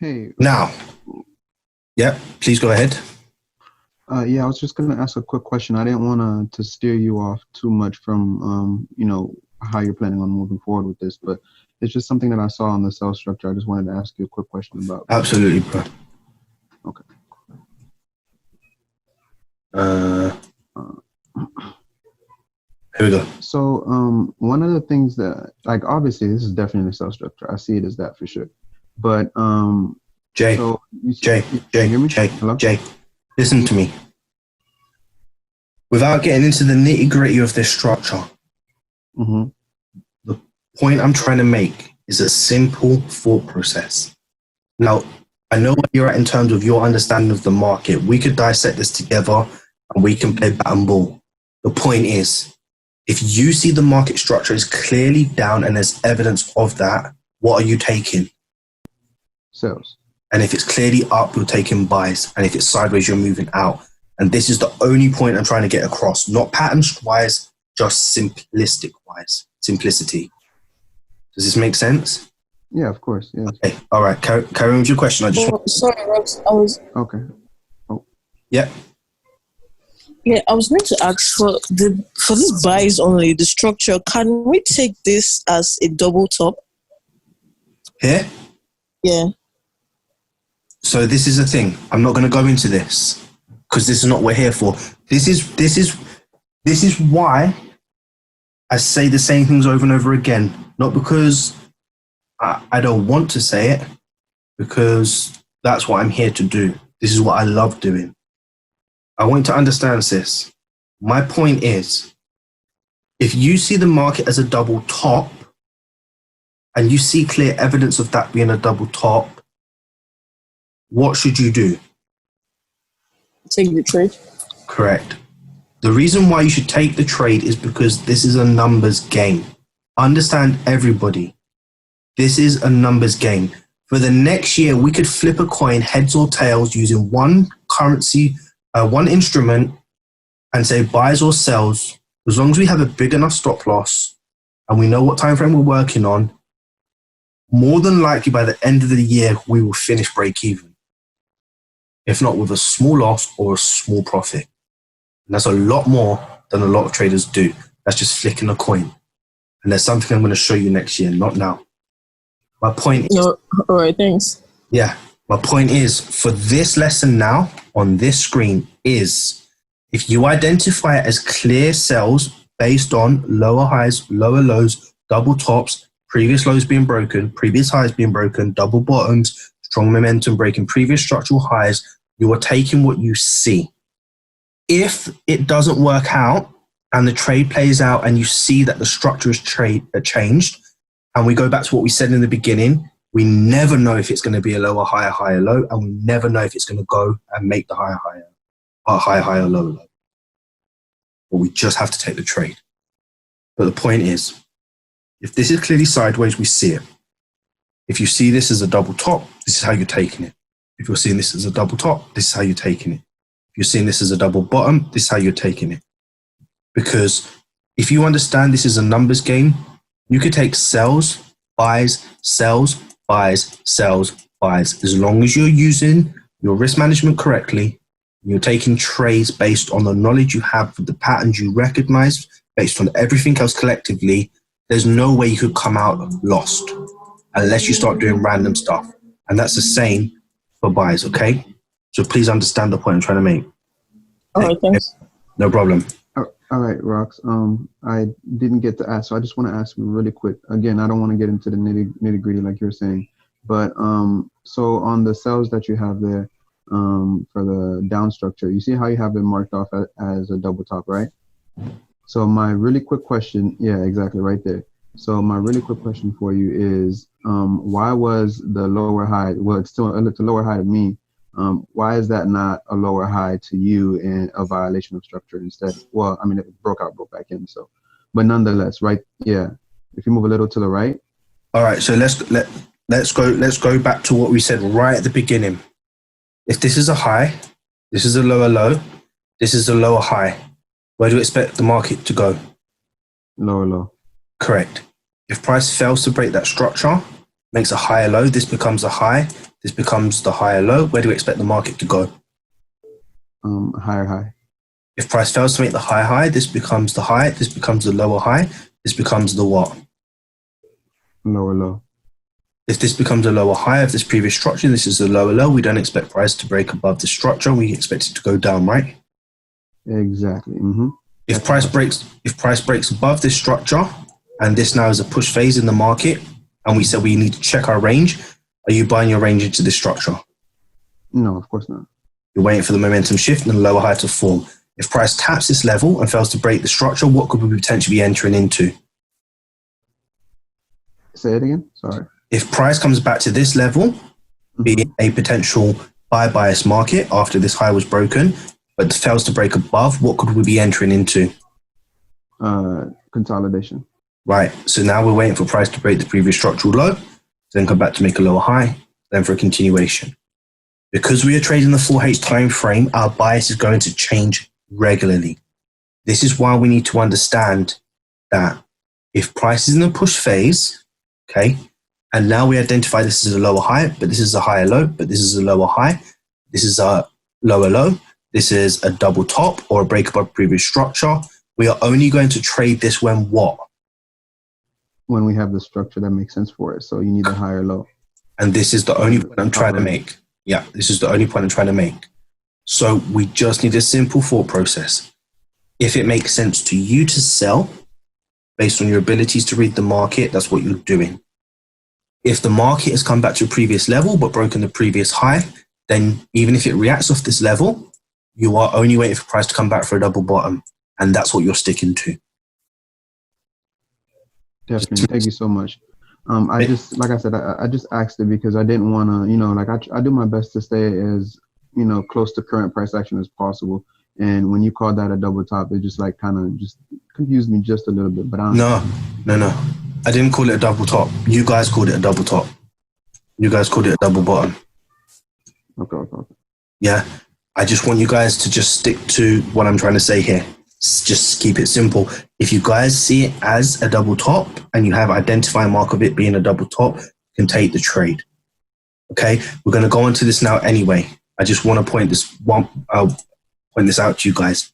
Hey, Now, yeah, please go ahead. yeah, I was just gonna ask a quick question. I didn't want to steer you off too much from, how you're planning on moving forward with this, but it's just something that I saw on the cell structure. I just wanted to ask you a quick question about. Absolutely, bro. Okay. Uh, Uh, Here we go. so, one of the things that, like, obviously, this is definitely a cell structure. I see it as that for sure. But, Jay, so Jay, you Jay, hear me? Jay, Hello? Jay, listen to me. Without getting into the nitty gritty of this structure, Mm-hmm. the point I'm trying to make is a simple thought process. Now, I know where you're at in terms of your understanding of the market. We could dissect this together and we can play bat and ball. The point is, if you see the market structure is clearly down and there's evidence of that, what are you taking? Cells. And if it's clearly up, you're taking buys. And if it's sideways, you're moving out. And this is the only point I'm trying to get across. Not patterns-wise, just simplistic-wise. Simplicity. Does this make sense? Yeah, of course. Yes. Okay. All right. Carry on with your question. Sorry, Rox. I was Okay. Yeah. I was going to ask for this buys only the structure. Can we take this as a double top? Here. Yeah. So this is the thing. I'm not going to go into this because this is not what we're here for. This is why I say the same things over and over again. Not because I don't want to say it, because that's what I'm here to do. This is what I love doing. I want you to understand this. My point is, if you see the market as a double top and you see clear evidence of that being a double top, what should you do? Take the trade. Correct. The reason why you should take the trade is because this is a numbers game. Understand, everybody. This is a numbers game. For the next year, we could flip a coin heads or tails using one currency, one instrument, and say buys or sells. As long as we have a big enough stop loss and we know what time frame we're working on, more than likely by the end of the year, we will finish break even. If not with a small loss or a small profit. And that's a lot more than a lot of traders do. That's just flicking a coin. And there's something I'm going to show you next year, not now. My point is... No, all right, thanks. Yeah, my point is, for this lesson now, on this screen, is if you identify it as clear sells based on lower highs, lower lows, double tops, previous lows being broken, previous highs being broken, double bottoms, strong momentum breaking previous structural highs, you are taking what you see. If it doesn't work out and the trade plays out and you see that the structure is changed, and we go back to what we said in the beginning, we never know if it's going to be a lower, higher, higher, low, and we never know if it's going to go and make the higher, higher, lower, low. But we just have to take the trade. But the point is, if this is clearly sideways, we see it. If you see this as a double top, this is how you're taking it. If you're seeing this as a double top, this is how you're taking it. If you're seeing this as a double bottom, this is how you're taking it. Because if you understand this is a numbers game, you could take sells, buys, sells, buys, sells, buys. As long as you're using your risk management correctly, you're taking trades based on the knowledge you have, the patterns you recognize, based on everything else collectively, there's no way you could come out lost unless you start doing random stuff. And that's the same for buys, okay? So please understand the point I'm trying to make. All right, thanks. No problem. All right, Rox. I didn't get to ask, so I just want to ask you really quick. Again, I don't want to get into the nitty gritty like you were saying, but so on the cells that you have there, for the down structure, you see how you have it marked off as a double top, right? So my really quick question, yeah, exactly, right there. So my really quick question for you is, why was the lower high? Well, it's a lower high to me. Why is that not a lower high to you and a violation of structure instead? Well, I mean, it broke back in. So, but nonetheless, right? Yeah. If you move a little to the right. All right. So let's go back to what we said right at the beginning. If this is a high, this is a lower low, this is a lower high. Where do you expect the market to go? Lower low. Correct. If price fails to break that structure, makes a higher low, this becomes a high, This becomes the higher low. Where do we expect the market to go? Higher high. If price fails to make the high, this becomes the high. This becomes the lower high. This becomes the what? Lower low. If this becomes a lower high of this previous structure, this is the lower low. We don't expect price to break above the structure. We expect it to go down, right? Exactly. If price breaks above this structure, and this now is a push phase in the market, and we said we need to check our range, are you buying your range into this structure? No, of course not. You're waiting for the momentum shift and the lower high to form. If price taps this level and fails to break the structure, what could we potentially be entering into? Say it again. Sorry. If price comes back to this level, being a potential buy bias market after this high was broken, but fails to break above, what could we be entering into? Consolidation. Right. So now we're waiting for price to break the previous structural low, then come back to make a lower high, then for a continuation. Because we are trading the 4H time frame, our bias is going to change regularly. This is why we need to understand that if price is in a push phase, okay, and now we identify this as a lower high, but this is a higher low, but this is a lower high, this is a lower low, this is a double top or a break above previous structure, we are only going to trade this when what? When we have the structure that makes sense for it. So you need a higher low. And this is the only point I'm trying to make. Yeah, this is the only point I'm trying to make. So we just need a simple thought process. If it makes sense to you to sell based on your abilities to read the market, that's what you're doing. If the market has come back to a previous level but broken the previous high, then even if it reacts off this level, you are only waiting for price to come back for a double bottom. And that's what you're sticking to. Definitely. Thank you so much. I just, like I said, I just asked it because I didn't want to, like I do my best to stay as, close to current price action as possible. And when you called that a double top, it just like kind of just confused me just a little bit. But No. I didn't call it a double top. You guys called it a double top. You guys called it a double bottom. Okay. Yeah. I just want you guys to just stick to what I'm trying to say here. Just keep it simple. If you guys see it as a double top and you have identified mark of it being a double top, you can take the trade. Okay, we're going to go into this now anyway. I just want to point this out to you guys.